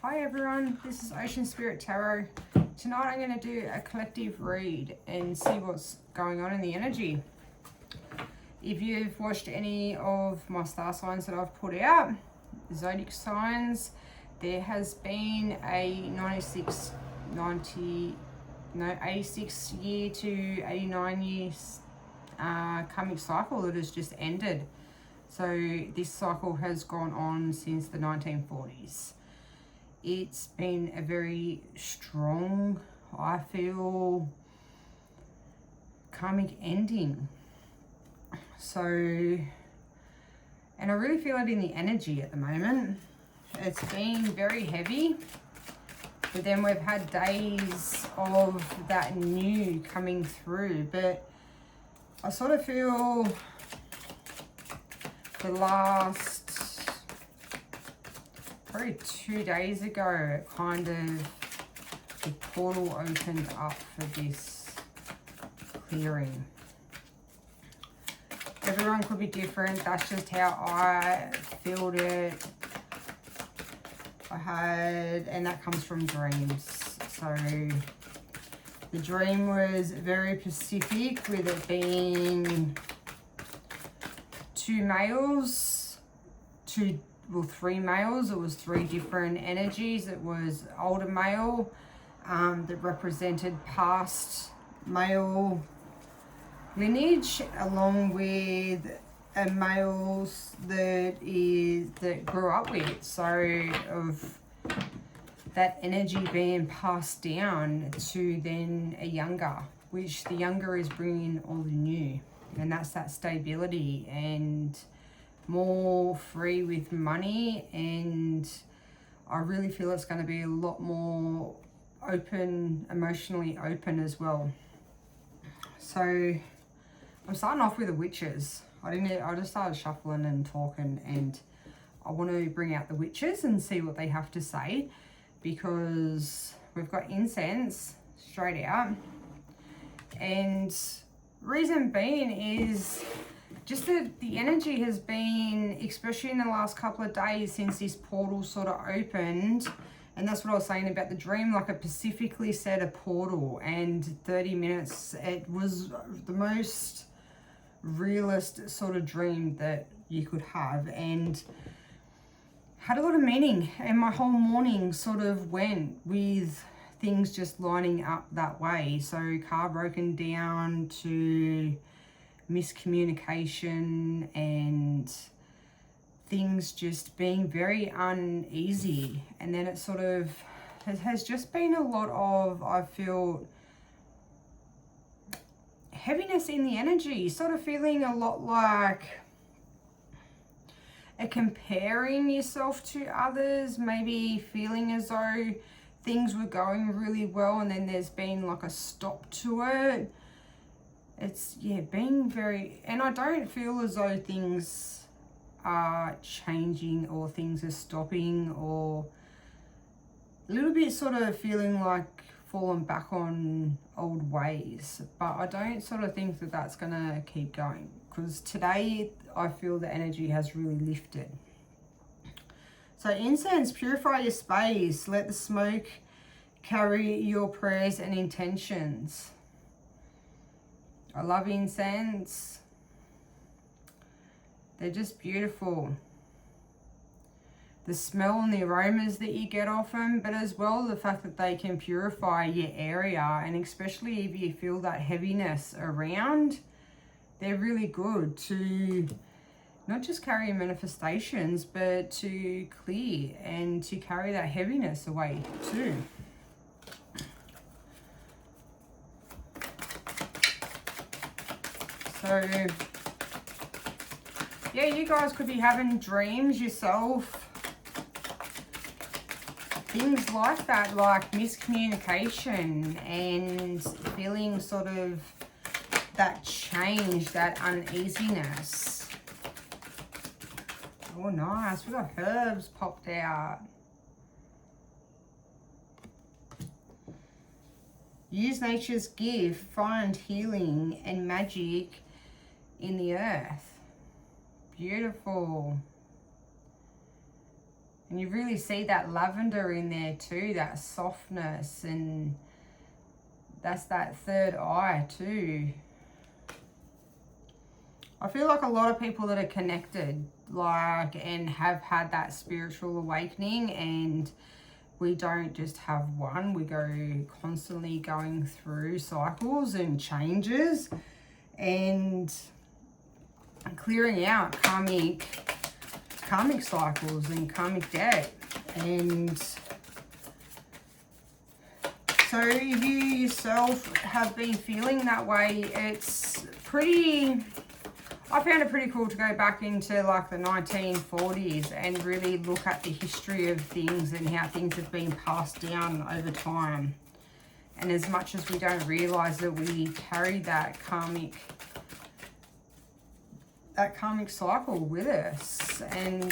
Hi everyone, this is Ocean Spirit Tarot. Tonight I'm going to do a collective read and see what's going on in the energy. If you've watched any of my star signs that I've put out, zodiac signs, there has been a 86 year to 89 years karmic cycle that has just ended. So this cycle has gone on since the 1940s. It's been a very strong, I feel, karmic ending. So, and I really feel it in the energy at the moment. It's been very heavy, but then we've had days of that new coming through. But I sort of feel the last, probably 2 days ago, it kind of, the portal opened up for this clearing. Everyone could be different. That's just how I felt it. And that comes from dreams. So the dream was very specific, with it being three males. It was 3 different energies. It was older male that represented past male lineage, along with a male that grew up with. So of that energy being passed down to then a younger, which the younger is bringing all the new, and that's that stability and more free with money. And I really feel it's going to be a lot more open, emotionally open as well. So I'm starting off with the witches. I just started shuffling and talking, and I want to bring out the witches and see what they have to say, because we've got incense straight out. And reason being is just that the energy has been, especially in the last couple of days since this portal sort of opened, and that's what I was saying about the dream, like it specifically said a portal, and 30 minutes, it was the most realist sort of dream that you could have, and had a lot of meaning. And my whole morning sort of went with things just lining up that way. So car broken down to miscommunication and things just being very uneasy. And then it sort of has just been a lot of, I feel, heaviness in the energy, sort of feeling a lot like comparing yourself to others, maybe feeling as though things were going really well and then there's been like a stop to it. It's, yeah, being very, and I don't feel as though things are changing or things are stopping, or a little bit sort of feeling like falling back on old ways. But I don't sort of think that that's gonna keep going, because today I feel the energy has really lifted. So incense, purify your space. Let the smoke carry your prayers and intentions. I love incense. They're just beautiful. The smell and the aromas that you get off them, but as well the fact that they can purify your area, and especially if you feel that heaviness around, they're really good to not just carry manifestations, but to clear and to carry that heaviness away too. So yeah, you guys could be having dreams yourself. Things like that, like miscommunication and feeling sort of that change, that uneasiness. Oh, nice. We got herbs popped out. Use nature's gift, find healing and magic in the earth. Beautiful. And you really see that lavender in there too, that softness, and that's that third eye too. I feel like a lot of people that are connected, like, and have had that spiritual awakening, and we don't just have one, we go constantly going through cycles and changes and clearing out karmic cycles and karmic debt. And so if you yourself have been feeling that way, it's pretty, I found it pretty cool to go back into like the 1940s and really look at the history of things and how things have been passed down over time. And as much as we don't realize that we carry that karmic cycle with us, and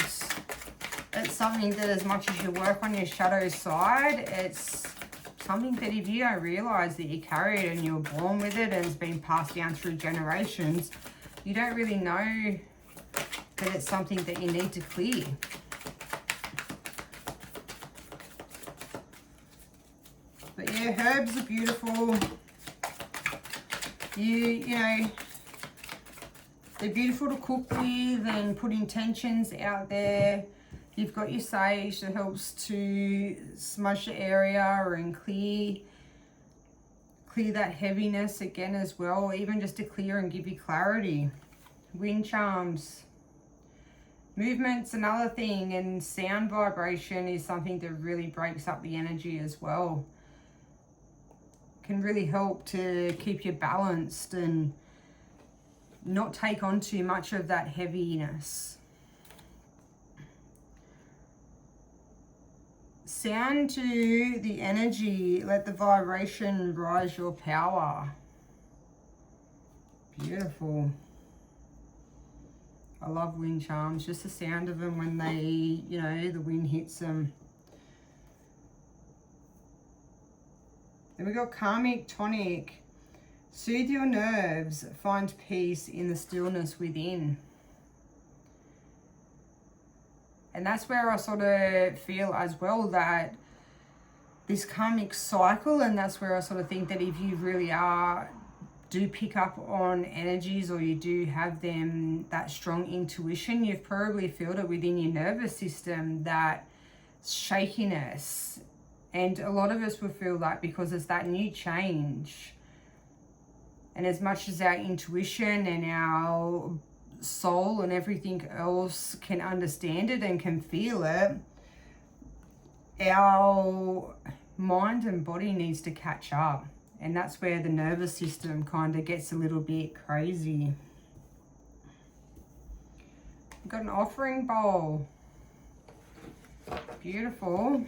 it's something that as much as you work on your shadow side, it's something that if you don't realize that you carry it and you're born with it and it's been passed down through generations, you don't really know that it's something that you need to clear. But yeah, herbs are beautiful. You know, they're beautiful to cook with and put intentions out there. You've got your sage that helps to smudge the area and clear that heaviness again as well, even just to clear and give you clarity. Wind charms. Movement's another thing, and sound vibration is something that really breaks up the energy as well. Can really help to keep you balanced and not take on too much of that heaviness. Sound to the energy, let the vibration rise your power. Beautiful. I love wind charms, just the sound of them when they, you know, the wind hits them. Then we got Karmic Tonic. Soothe your nerves, find peace in the stillness within. And that's where I sort of feel as well that this karmic cycle, and that's where I sort of think that if you really do pick up on energies, or you do have them, that strong intuition, you've probably felt it within your nervous system, that shakiness. And a lot of us will feel that because it's that new change. And as much as our intuition and our soul and everything else can understand it and can feel it, our mind and body needs to catch up. And that's where the nervous system kind of gets a little bit crazy. We've got an offering bowl. Beautiful.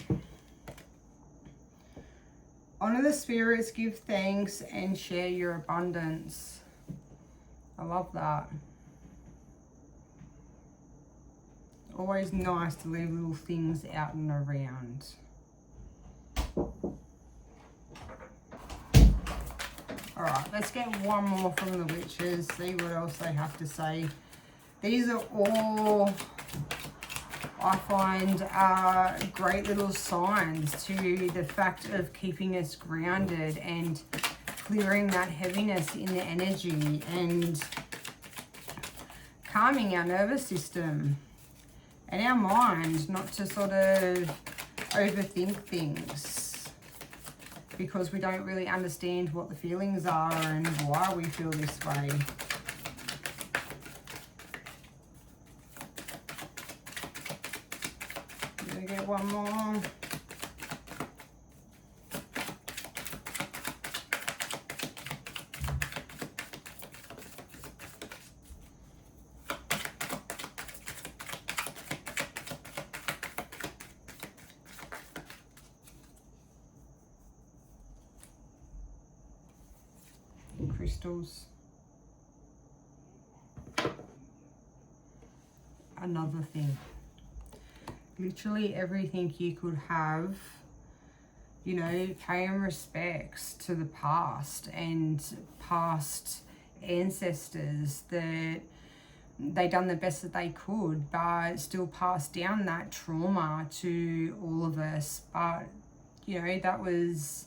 Honor the spirits, give thanks, and share your abundance. I love that. Always nice to leave little things out and around. Alright, let's get one more from the witches, see what else they have to say. These are all, I find, great little signs to the fact of keeping us grounded and clearing that heaviness in the energy and calming our nervous system and our mind, not to sort of overthink things because we don't really understand what the feelings are and why we feel this way. I'm gonna get one more. Crystals. Another thing. Literally everything you could have, you know, paying respects to the past and past ancestors that they done the best that they could, but still passed down that trauma to all of us. But, you know, that was,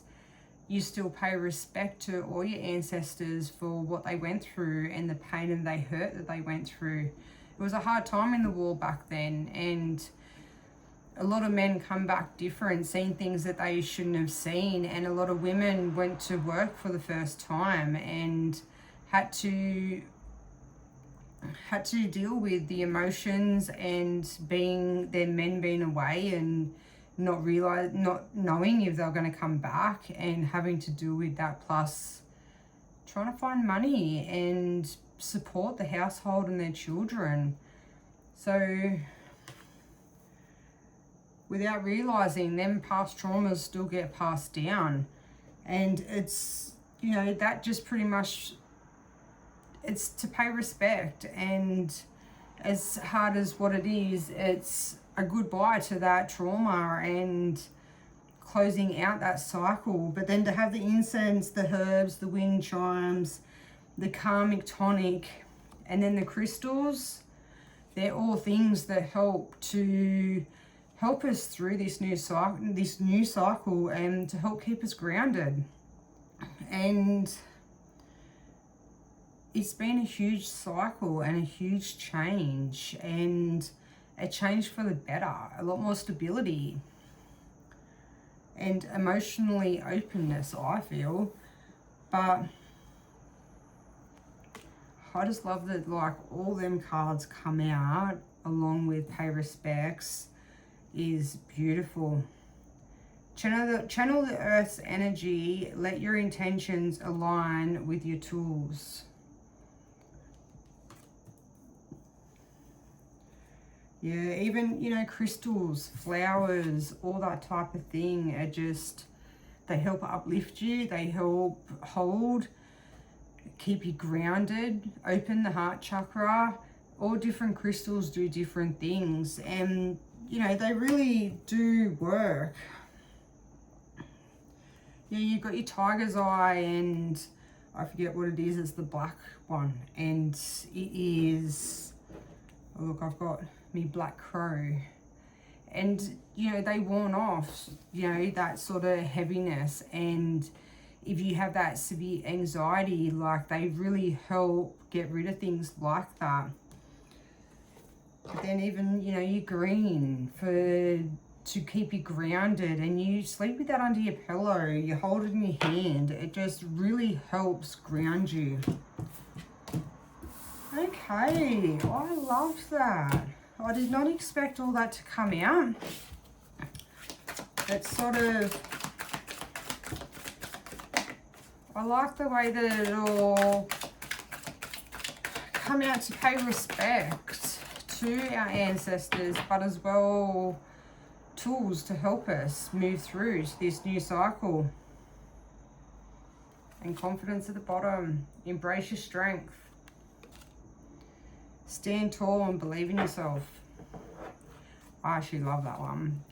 you still pay respect to all your ancestors for what they went through and the pain and the hurt that they went through. It was a hard time in the war back then, and a lot of men come back different, seeing things that they shouldn't have seen, and a lot of women went to work for the first time and had to deal with the emotions and their men being away and not knowing if they're going to come back, and having to deal with that, plus trying to find money and support the household and their children. So without realizing, them past traumas still get passed down. And it's, you know, that just pretty much, it's to pay respect. And as hard as what it is, it's a goodbye to that trauma and closing out that cycle. But then to have the incense, the herbs, the wind chimes, the karmic tonic, and then the crystals, they're all things that help us through this new cycle and to help keep us grounded. And it's been a huge cycle and a huge change, and a change for the better, a lot more stability and emotionally openness, I feel. But I just love that, like, all them cards come out along with pay respects is beautiful. Channel the earth's energy. Let your intentions align with your tools. Yeah, even, you know, crystals, flowers, all that type of thing are just, they help uplift you, they help hold, keep you grounded, open the heart chakra. All different crystals do different things, and, you know, they really do work. Yeah, you've got your tiger's eye, and I forget what it is, it's the black one, and it is, oh look, I've got me black crow, and, you know, they warn off, you know, that sort of heaviness. And if you have that severe anxiety, like, they really help get rid of things like that. But then even, you know, your green to keep you grounded, and you sleep with that under your pillow, you hold it in your hand, it just really helps ground you. Okay, I love that. I did not expect all that to come out. It's sort of, I like the way that it all come out to pay respect to our ancestors, but as well tools to help us move through to this new cycle. And confidence at the bottom. Embrace your strength. Stand tall and believe in yourself. I actually love that one.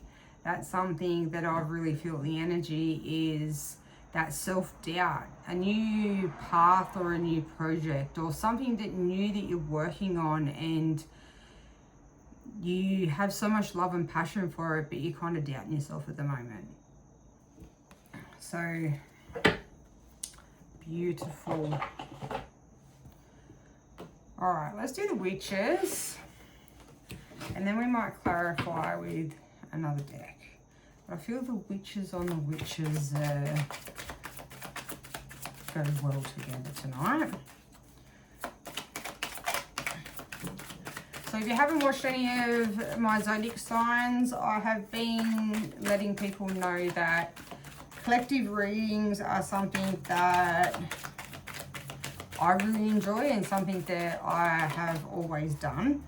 That's something that I really feel the energy is, that self-doubt, a new path or a new project or something that new that you're working on, and you have so much love and passion for it, but you're kind of doubting yourself at the moment. So beautiful. All right, let's do the witches, and then we might clarify with another deck. But I feel the witches on the witches go well together tonight. So if you haven't watched any of my zodiac signs, I have been letting people know that collective readings are something that I really enjoy and something that I have always done.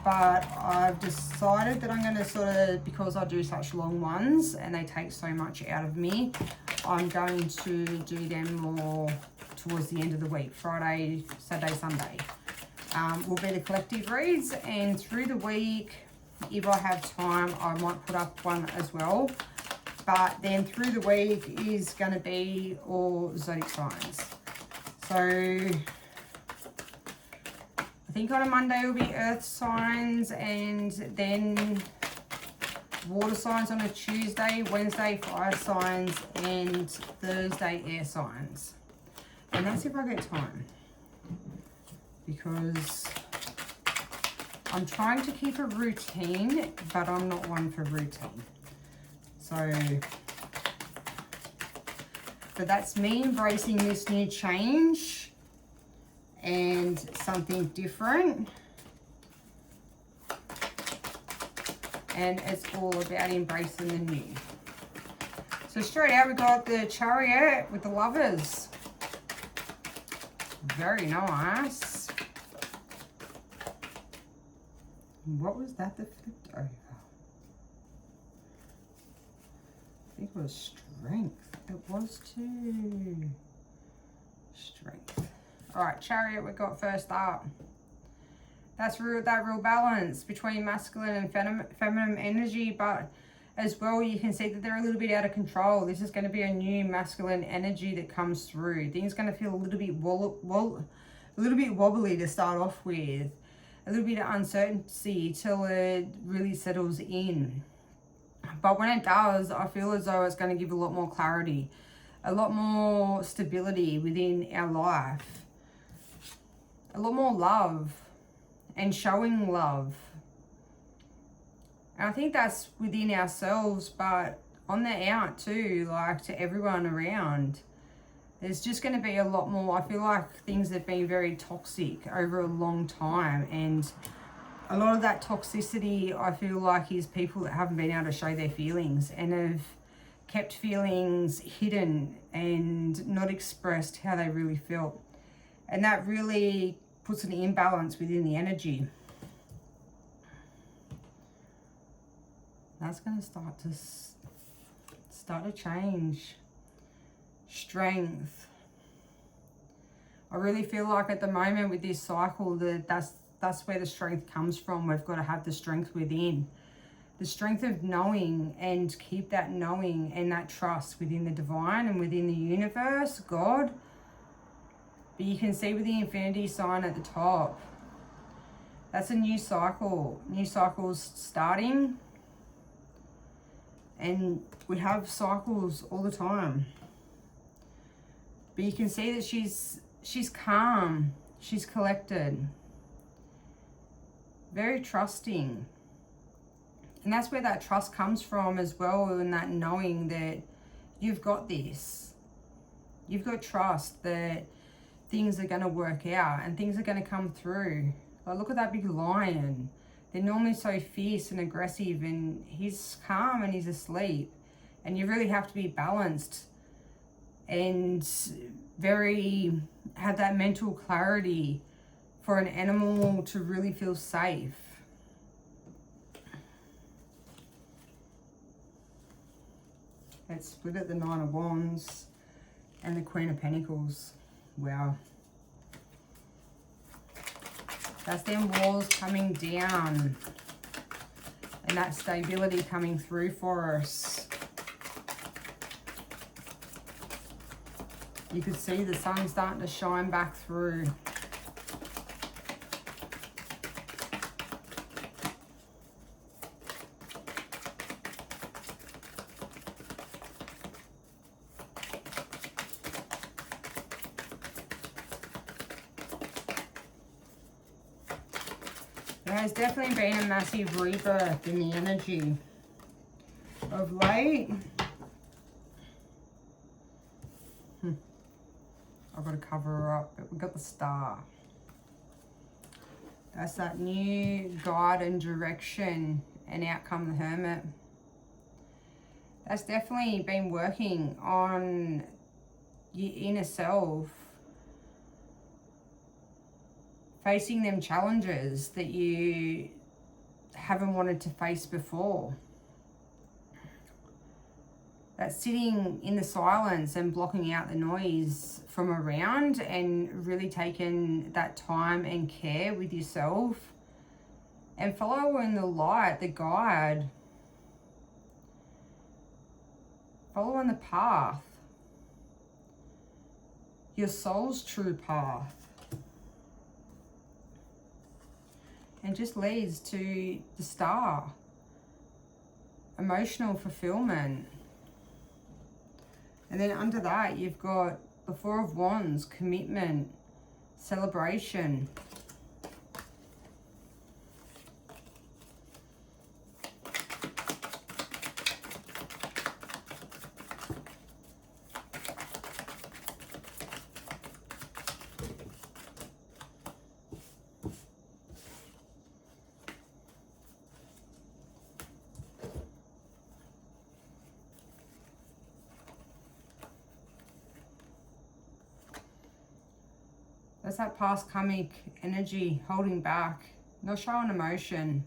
But I've decided that I'm going to sort of, because I do such long ones and they take so much out of me, I'm going to do them more towards the end of the week. Friday, Saturday, Sunday will be the collective reads, and through the week, if I have time, I might put up one as well. But then through the week is going to be all zodiac signs. So I think on a Monday will be earth signs, and then water signs on a Tuesday, Wednesday fire signs, and Thursday air signs. And that's if I get time, because I'm trying to keep a routine, but I'm not one for routine. But that's me embracing this new change and something different. And it's all about embracing the new. So straight out we got the Chariot with the Lovers. Very nice. What was that flipped over? I think it was Strength. It was too. Strength. Alright, Chariot we got first up. That's that real balance between masculine and feminine energy, but as well you can see that they're a little bit out of control. This is going to be a new masculine energy that comes through. Things are going to feel a little bit wobbly to start off with. A little bit of uncertainty till it really settles in. But when it does, I feel as though it's going to give a lot more clarity, a lot more stability within our life, a lot more love and showing love. And I think that's within ourselves, but on the out too, like to everyone around. There's just going to be a lot more. I feel like things have been very toxic over a long time, and a lot of that toxicity I feel like is people that haven't been able to show their feelings and have kept feelings hidden and not expressed how they really felt. And that really puts an imbalance within the energy. That's going to start to change. Strength. I really feel like at the moment with this cycle that's where the strength comes from. We've got to have the strength within. The strength of knowing, and keep that knowing and that trust within the divine and within the universe, God. But you can see with the infinity sign at the top, that's a new cycle. New cycles starting. And we have cycles all the time. But you can see that she's calm, she's collected, very trusting. And that's where that trust comes from as well, and that knowing that you've got this. You've got trust that things are going to work out and things are going to come through. Like, look at that big lion. They're normally so fierce and aggressive, and he's calm and he's asleep. And you really have to be balanced and have that mental clarity for an animal to really feel safe. Let's split at the Nine of Wands and the Queen of Pentacles. Wow. That's them walls coming down and that stability coming through for us. You could see the sun starting to shine back through. There has definitely been a massive rebirth in the energy of late. I've got to cover her up, but we've got the Star. That's that new guide and direction, and out come the Hermit. That's definitely been working on your inner self, facing them challenges that you haven't wanted to face before. That's sitting in the silence and blocking out the noise from around and really taking that time and care with yourself and following the light, the guide, following the path, your soul's true path. and just leads to the Star. Emotional fulfillment. And then under that, you've got the Four of Wands, commitment, celebration. That's that past karmic energy holding back, not showing emotion.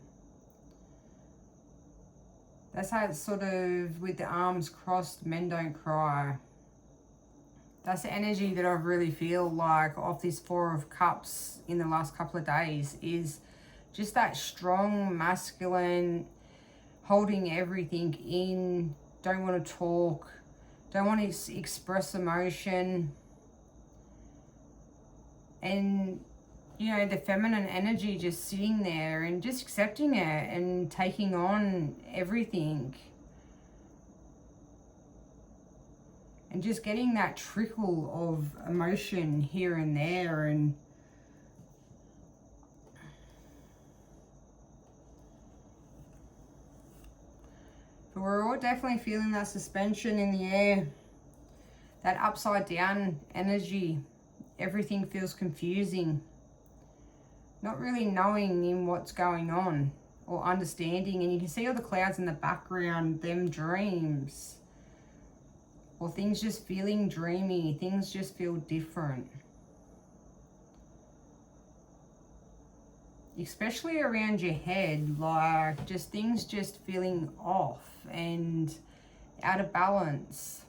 That's how it's sort of with the arms crossed, men don't cry. That's the energy that I really feel like off this Four of Cups in the last couple of days, is just that strong, masculine, holding everything in, don't want to talk, don't want to express emotion. And, you know, the feminine energy just sitting there and just accepting it and taking on everything. And just getting that trickle of emotion here and there. And but we're all definitely feeling that suspension in the air. That upside down energy. Everything feels confusing. Not really knowing in what's going on or understanding. And you can see all the clouds in the background, them dreams. Or things just feeling dreamy. Things just feel different. Especially around your head. Like just things just feeling off and out of balance.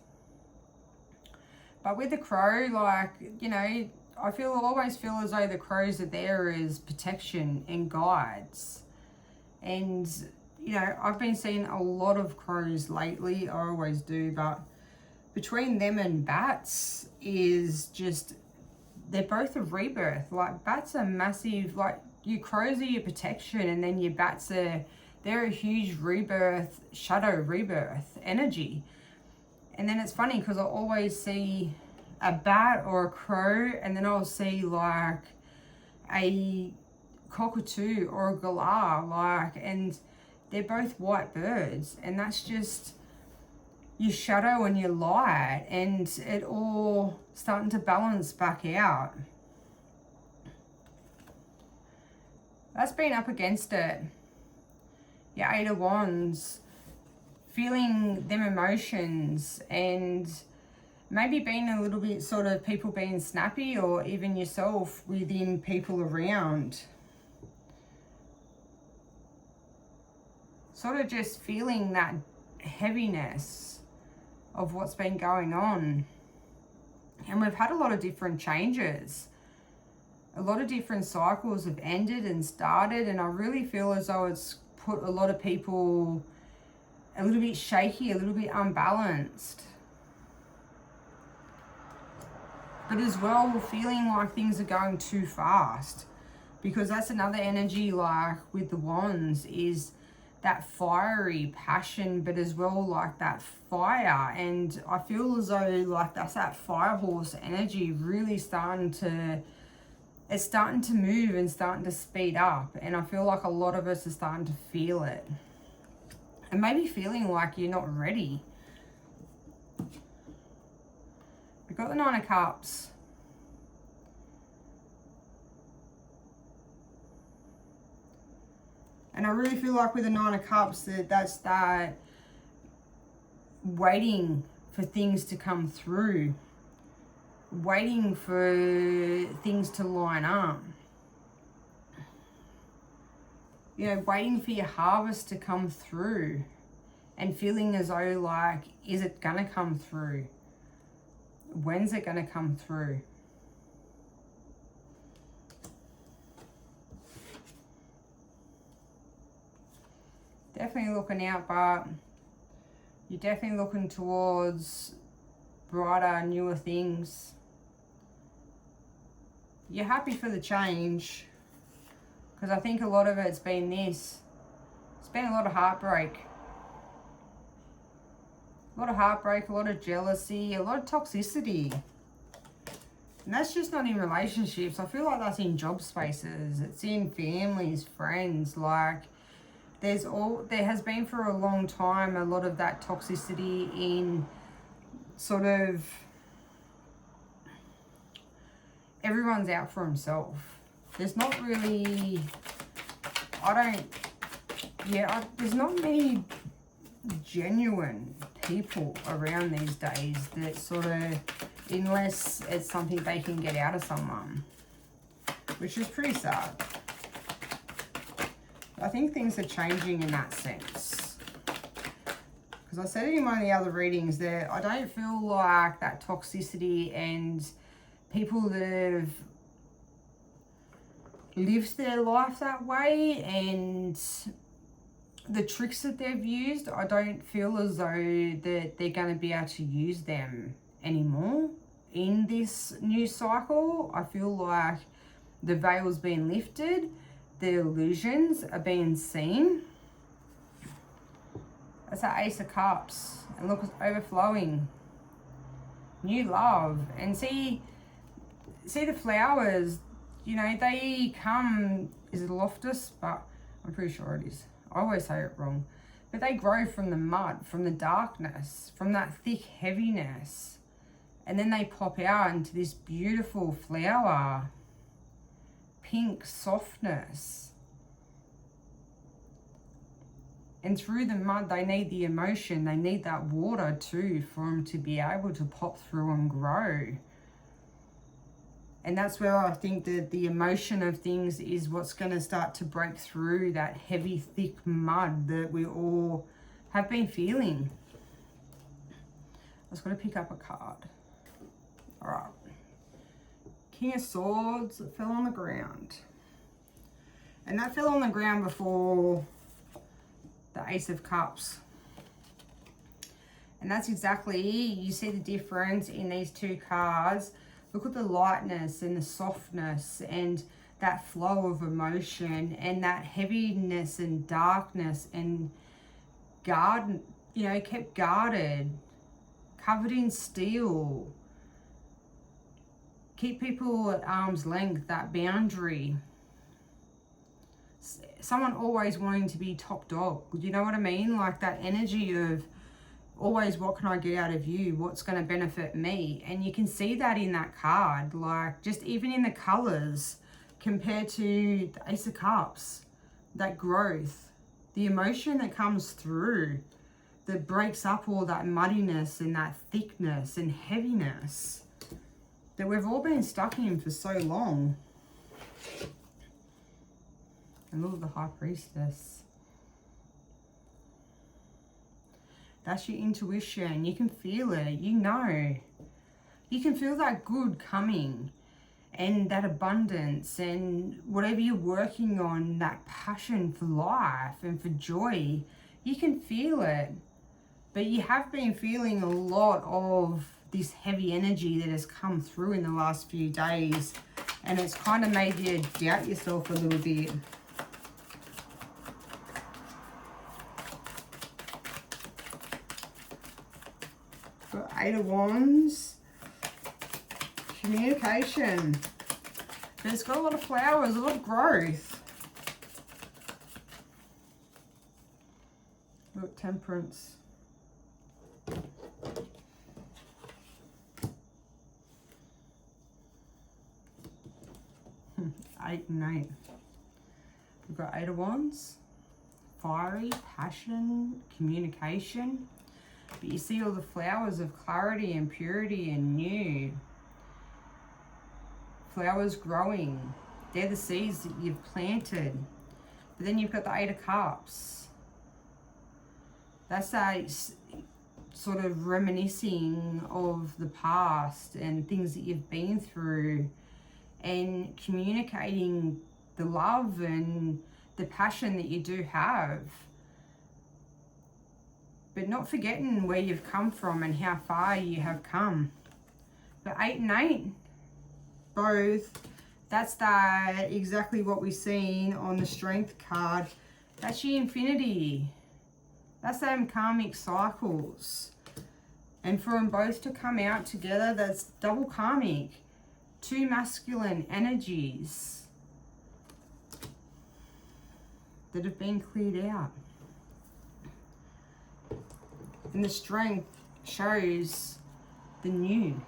But with the crow, like, you know, I always feel as though the crows are there as protection and guides. And, you know, I've been seeing a lot of crows lately. I always do, but between them and bats is just, they're both a rebirth. Like, bats are massive, like, your crows are your protection, and then your bats they're a huge rebirth, shadow rebirth energy. And then it's funny because I always see a bat or a crow, and then I'll see like a cockatoo or a galah, like, and they're both white birds, and that's just your shadow and your light, and it all starting to balance back out. That's been up against it. Your Eight of Wands. Feeling them emotions and maybe being a little bit sort of people being snappy, or even yourself within people around. Sort of just feeling that heaviness of what's been going on. And we've had a lot of different changes. A lot of different cycles have ended and started, and I really feel as though it's put a lot of people a little bit shaky, a little bit unbalanced. But as well, feeling like things are going too fast. Because that's another energy, like with the wands, is that fiery passion, but as well like that fire. And I feel as though like that's that fire horse energy really starting to, it's starting to move and starting to speed up. And I feel like a lot of us are starting to feel it. And maybe feeling like you're not ready. We've got the Nine of Cups. And I really feel like with the Nine of Cups that's that waiting for things to come through. Waiting for things to line up. You know, waiting for your harvest to come through and feeling as though like, is it gonna come through? When's it gonna come through? Definitely looking out, but you're definitely looking towards brighter, newer things. You're happy for the change. Because I think a lot of it's been this. It's been a lot of heartbreak. A lot of heartbreak, a lot of jealousy, a lot of toxicity. And that's just not in relationships. I feel like that's in job spaces. It's in families, friends. Like, there has been for a long time a lot of that toxicity in sort of everyone's out for himself. There's not really, there's not many genuine people around these days that sort of, unless it's something they can get out of someone, which is pretty sad. I think things are changing in that sense. Because I said it in one of the other readings that I don't feel like that toxicity and people that have lived their life that way and the tricks that they've used, I don't feel as though that they're going to be able to use them anymore in this new cycle. I feel like the veil's been lifted, the illusions are being seen. That's that Ace of Cups, and look, it's overflowing. New love. And see the flowers, you know, they come, is it loftus? But I'm pretty sure it is. I always say it wrong. But they grow from the mud, from the darkness, from that thick heaviness. And then they pop out into this beautiful flower. Pink softness. And through the mud, they need the emotion. They need that water too for them to be able to pop through and grow. And that's where I think that the emotion of things is what's going to start to break through that heavy, thick mud that we all have been feeling. I was going to pick up a card. All right. King of Swords fell on the ground. And that fell on the ground before the Ace of Cups. And that's exactly, you see the difference in these two cards. Look at the lightness and the softness and that flow of emotion and that heaviness and darkness and guard, you know, kept guarded, covered in steel. Keep people at arm's length, that boundary. Someone always wanting to be top dog. You know what I mean? Like that energy of always, what can I get out of you? What's going to benefit me? And you can see that in that card, like just even in the colors compared to the Ace of Cups, that growth, the emotion that comes through that breaks up all that muddiness and that thickness and heaviness that we've all been stuck in for so long. And look at the High Priestess. That's your intuition. You can feel it. You know. You can feel that good coming and that abundance and whatever you're working on, that passion for life and for joy. You can feel it. But you have been feeling a lot of this heavy energy that has come through in the last few days. And it's kind of made you doubt yourself a little bit. Got 8 of Wands. Communication. But it's got a lot of flowers, a lot of growth. Look, Temperance. Eight and 8. We've got 8 of Wands. Fiery, passion, communication. But you see all the flowers of clarity and purity and new. Flowers growing. They're the seeds that you've planted. But then you've got the 8 of Cups. That's a sort of reminiscing of the past and things that you've been through and communicating the love and the passion that you do have. But not forgetting where you've come from and how far you have come. But 8 and 8, both That's that exactly what we've seen on the Strength card. That's your infinity. That's them karmic cycles. And for them both to come out together, that's double karmic. Two masculine energies that have been cleared out. And the Strength shows the new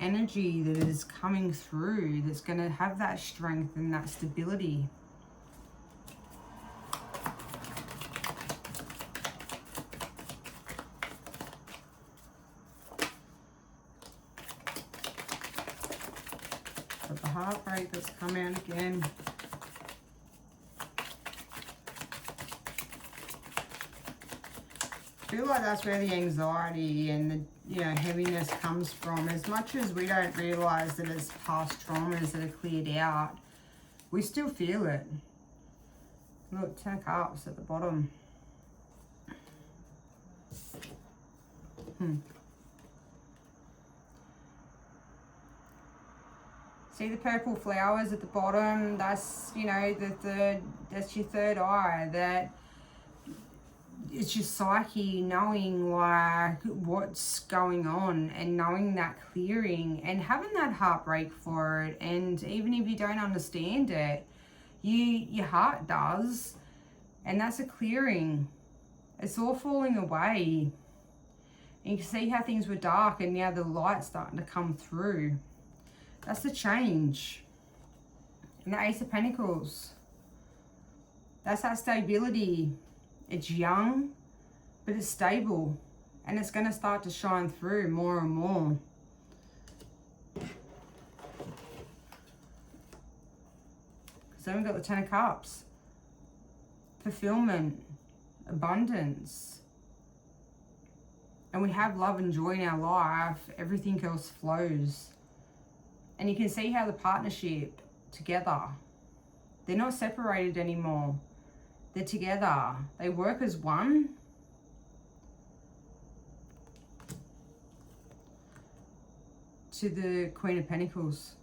energy that is coming through, that's going to have that strength and that stability. But the heartbreak that's come out again. I feel like that's where the anxiety and the heaviness comes from. As much as we don't realise that it's past traumas that are cleared out, we still feel it. Look, 10 of Cups at the bottom. See the purple flowers at the bottom? That's, that's your third eye. That it's your psyche knowing like what's going on and knowing that clearing and having that heartbreak for it. And even if you don't understand it, your heart does, and that's a clearing. It's all falling away. And you can see how things were dark and now the light's starting to come through. That's the change. And the Ace of Pentacles, that's that stability. It's young, but it's stable, and it's going to start to shine through more and more. So we've got the 10 of Cups. Fulfillment, abundance. And we have love and joy in our life. Everything else flows. And you can see how the partnership together, they're not separated anymore. They're together. They work as one. To the Queen of Pentacles.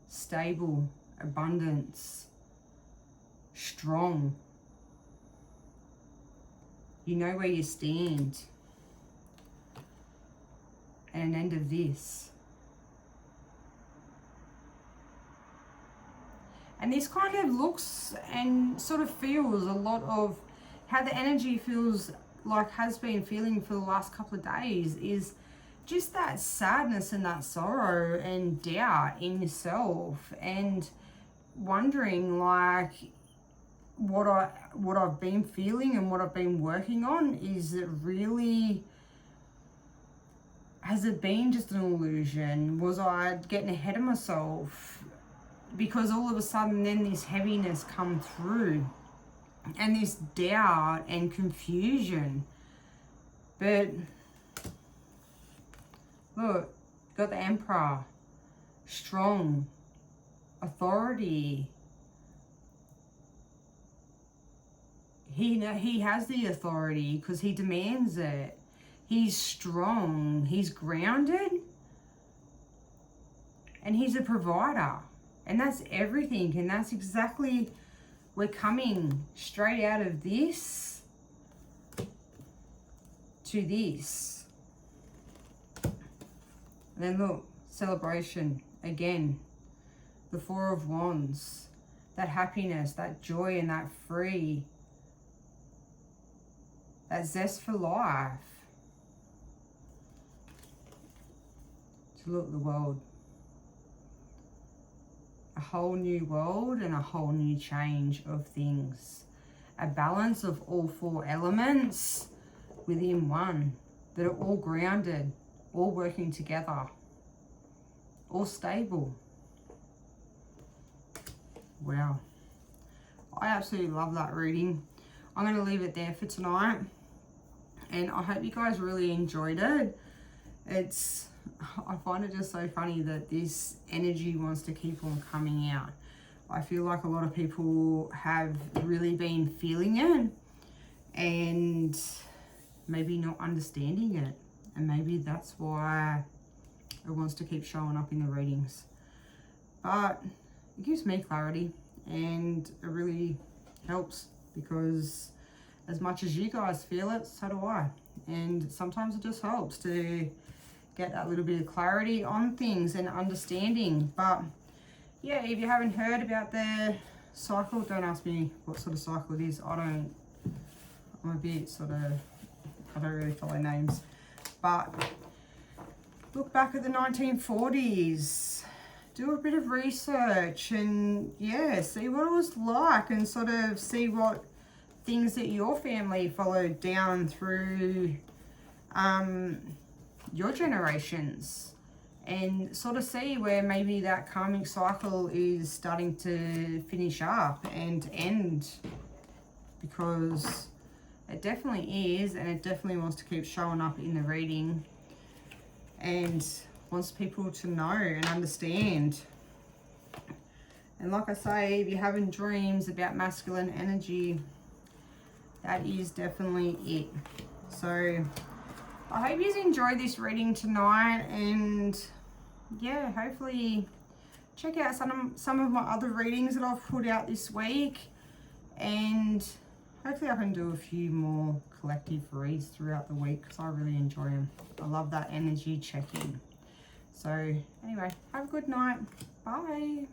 Stable, abundance, strong. You know where you stand. And an end of this. And this kind of looks and sort of feels a lot of how the energy feels like has been feeling for the last couple of days, is just that sadness and that sorrow and doubt in yourself, and wondering like what I've been feeling and what I've been working on, is it really, has it been just an illusion? Was I getting ahead of myself? Because all of a sudden then this heaviness come through and this doubt and confusion. But look, got the Emperor, strong, authority. He has the authority because he demands it. He's strong, he's grounded, and he's a provider. And that's everything. And that's exactly, we're coming straight out of this to this. And then look, celebration again. The Four of Wands. That happiness, that joy, and that free. That zest for life. To look at the world. A whole new world and a whole new change of things. A balance of all four elements within one, that are all grounded, all working together, all stable. Wow. I absolutely love that reading. I'm going to leave it there for tonight. And I hope you guys really enjoyed it. I find it just so funny that this energy wants to keep on coming out. I feel like a lot of people have really been feeling it and maybe not understanding it. And maybe that's why it wants to keep showing up in the readings. but it gives me clarity, and it really helps, because as much as you guys feel it, so do I. And sometimes it just helps to get that little bit of clarity on things and understanding. But yeah, if you haven't heard about the cycle, don't ask me what sort of cycle it is. I'm a bit sort of, I don't really follow names. But look back at the 1940s, do a bit of research, and yeah, see what it was like, and sort of see what things that your family followed down through your generations, and sort of see where maybe that karmic cycle is starting to finish up and end, because it definitely is, and it definitely wants to keep showing up in the reading and wants people to know and understand. And like I say, if you're having dreams about masculine energy, that is definitely it. So I hope you enjoyed this reading tonight, and yeah, hopefully check out some of my other readings that I've put out this week, and hopefully I can do a few more collective reads throughout the week, because I really enjoy them. I love that energy check-in. So anyway, have a good night. Bye.